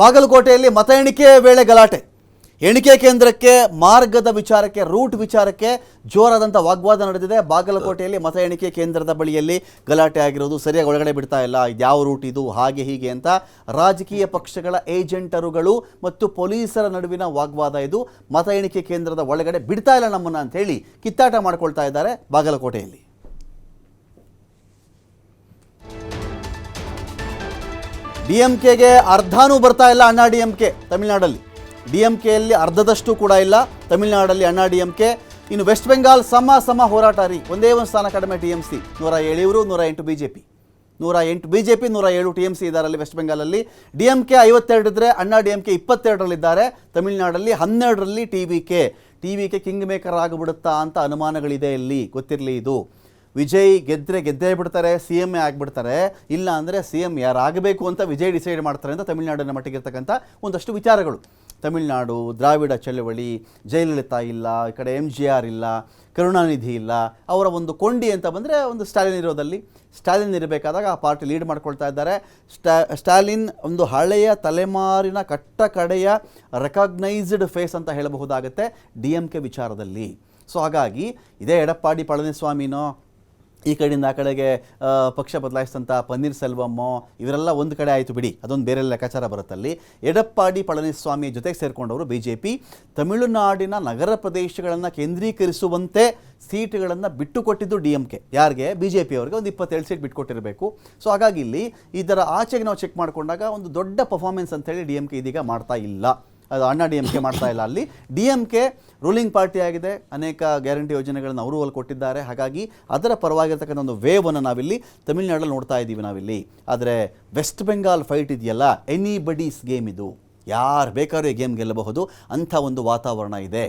ಬಾಗಲಕೋಟೆಯಲ್ಲಿ ಮತ ಎಣಿಕೆ ವೇಳೆ ಗಲಾಟೆ. ಎಣಿಕೆ ಕೇಂದ್ರಕ್ಕೆ ಮಾರ್ಗದ ವಿಚಾರಕ್ಕೆ, ರೂಟ್ ವಿಚಾರಕ್ಕೆ ಜೋರಾದಂಥ ವಾಗ್ವಾದ ನಡೆದಿದೆ. ಬಾಗಲಕೋಟೆಯಲ್ಲಿ ಮತ ಎಣಿಕೆ ಕೇಂದ್ರದ ಬಳಿಯಲ್ಲಿ ಗಲಾಟೆ ಆಗಿರೋದು, ಸರಿಯಾಗಿ ಒಳಗಡೆ ಬಿಡ್ತಾ ಇಲ್ಲ, ಯಾವ ರೂಟ್ ಇದು, ಹಾಗೆ ಹೀಗೆ ಅಂತ ರಾಜಕೀಯ ಪಕ್ಷಗಳ ಏಜೆಂಟರುಗಳು ಮತ್ತು ಪೊಲೀಸರ ನಡುವಿನ ವಾಗ್ವಾದ ಇದು. ಮತ ಎಣಿಕೆ ಕೇಂದ್ರದ ಒಳಗಡೆ ಬಿಡ್ತಾ ಇಲ್ಲ ನಮ್ಮನ್ನು ಅಂತ ಹೇಳಿ ಕಿತ್ತಾಟ ಮಾಡ್ಕೊಳ್ತಾ ಇದ್ದಾರೆ ಬಾಗಲಕೋಟೆಯಲ್ಲಿ. DMKಗೆ ಅರ್ಧನೂ ಬರ್ತಾ ಇಲ್ಲ. ಅಣ್ಣಾ DMK ತಮಿಳುನಾಡಲ್ಲಿ, DMKಯಲ್ಲಿ ಅರ್ಧದಷ್ಟು ಕೂಡ ಇಲ್ಲ ತಮಿಳುನಾಡಲ್ಲಿ ಅಣ್ಣಾ DMK. ಇನ್ನು ವೆಸ್ಟ್ ಬೆಂಗಾಲ್ ಸಮ ಹೋರಾಟ ರೀ. ಒಂದೇ ಒಂದು ಸ್ಥಾನ ಕಡಿಮೆ TMC, 107 ಇವರು, 108 BJP, 108 BJP, 107 TMC ಇದ್ದಾರೆ ಅಲ್ಲಿ ವೆಸ್ಟ್ ಬೆಂಗಾಲಲ್ಲಿ. DMK 52 ಇದ್ದರೆ ಅಣ್ಣಾ DMK 22ರಲ್ಲಿದ್ದಾರೆ. ತಮಿಳುನಾಡಲ್ಲಿ 12ರಲ್ಲಿ TVK ಕಿಂಗ್ ಮೇಕರ್ ಆಗಿಬಿಡುತ್ತಾ ಅಂತ ಅನುಮಾನಗಳಿದೆ. ಇಲ್ಲಿ ಗೊತ್ತಿರಲಿ, ಇದು ವಿಜಯ್ ಗೆದ್ದೇ ಬಿಡ್ತಾರೆ, CM ಆಗಿಬಿಡ್ತಾರೆ, ಇಲ್ಲ ಅಂದರೆ CM ಯಾರಾಗಬೇಕು ಅಂತ ವಿಜಯ್ ಡಿಸೈಡ್ ಮಾಡ್ತಾರೆ ಅಂತ ತಮಿಳುನಾಡಿನ ಮಟ್ಟಿಗಿರ್ತಕ್ಕಂಥ ಒಂದಷ್ಟು ವಿಚಾರಗಳು. ತಮಿಳುನಾಡು ದ್ರಾವಿಡ ಚಳವಳಿ, ಜಯಲಲಿತಾ ಇಲ್ಲ, ಈ ಕಡೆ MGR ಇಲ್ಲ, ಕರುಣಾನಿಧಿ ಇಲ್ಲ, ಅವರ ಒಂದು ಕೊಂಡಿ ಅಂತ ಬಂದರೆ ಒಂದು ಸ್ಟಾಲಿನ್ ಇರೋದಲ್ಲಿ. ಸ್ಟಾಲಿನ್ ಇರಬೇಕಾದಾಗ ಆ ಪಾರ್ಟಿ ಲೀಡ್ ಮಾಡ್ಕೊಳ್ತಾ ಇದ್ದಾರೆ. ಸ್ಟಾಲಿನ್ ಒಂದು ಹಳೆಯ ತಲೆಮಾರಿನ ಕಡೆಯ ರೆಕಗ್ನೈಸ್ಡ್ ಫೇಸ್ ಅಂತ ಹೇಳಬಹುದಾಗುತ್ತೆ DMK ವಿಚಾರದಲ್ಲಿ. ಸೊ ಹಾಗಾಗಿ ಇದೇ ಎಡಪ್ಪಾಡಿ ಪಳನಿಸ್ವಾಮಿನೋ, ಈ ಕಡೆಯಿಂದ ಆ ಕಡೆಗೆ ಪಕ್ಷ ಬದಲಾಯಿಸಿದಂಥ ಪನ್ನೀರ್ ಸೆಲ್ವಮ್ಮೋ, ಇವರೆಲ್ಲ ಒಂದು ಕಡೆ ಆಯಿತು ಬಿಡಿ, ಅದೊಂದು ಬೇರೆ ಲೆಕ್ಕಾಚಾರ ಬರುತ್ತಲ್ಲಿ. ಎಡಪ್ಪಾಡಿ ಪಳನಿಸ್ವಾಮಿ ಜೊತೆಗೆ ಸೇರಿಕೊಂಡವರು BJP ತಮಿಳುನಾಡಿನ ನಗರ ಪ್ರದೇಶಗಳನ್ನು ಕೇಂದ್ರೀಕರಿಸುವಂತೆ ಸೀಟ್ಗಳನ್ನು ಬಿಟ್ಟುಕೊಟ್ಟಿದ್ದು DMK. ಯಾರಿಗೆ? BJP ಅವರಿಗೆ ಒಂದು 27 ಸೀಟ್ ಬಿಟ್ಟುಕೊಟ್ಟಿರಬೇಕು. ಸೊ ಹಾಗಾಗಿ ಇಲ್ಲಿ ಇದರ ಆಚೆಗೆ ನಾವು ಚೆಕ್ ಮಾಡಿಕೊಂಡಾಗ ಒಂದು ದೊಡ್ಡ ಪರ್ಫಾರ್ಮೆನ್ಸ್ ಅಂತೇಳಿ DMK ಇದೀಗ ಮಾಡ್ತಾ ಇಲ್ಲ. ಅದು ಅಣ್ಣಾ DMK ಮಾಡ್ತಾ ಇಲ್ಲ. ಅಲ್ಲಿ DMK ರೂಲಿಂಗ್ ಪಾರ್ಟಿ ಆಗಿದೆ, ಅನೇಕ ಗ್ಯಾರಂಟಿ ಯೋಜನೆಗಳನ್ನು ಅವರು ಅಲ್ಲಿ ಕೊಟ್ಟಿದ್ದಾರೆ. ಹಾಗಾಗಿ ಅದರ ಪರವಾಗಿರ್ತಕ್ಕಂಥ ಒಂದು ವೇವನ್ನು ನಾವಿಲ್ಲಿ ತಮಿಳುನಾಡಲ್ಲಿ ನೋಡ್ತಾ ಇದ್ದೀವಿ ನಾವಿಲ್ಲಿ. ಆದರೆ ವೆಸ್ಟ್ ಬೆಂಗಾಲ್ ಫೈಟ್ ಇದೆಯಲ್ಲ, ಎನಿಬಡೀಸ್ ಗೇಮ್ ಇದು, ಯಾರು ಬೇಕಾದ್ರೂ ಈ ಗೇಮ್ ಗೆಲ್ಲಬಹುದು ಅಂಥ ಒಂದು ವಾತಾವರಣ ಇದೆ.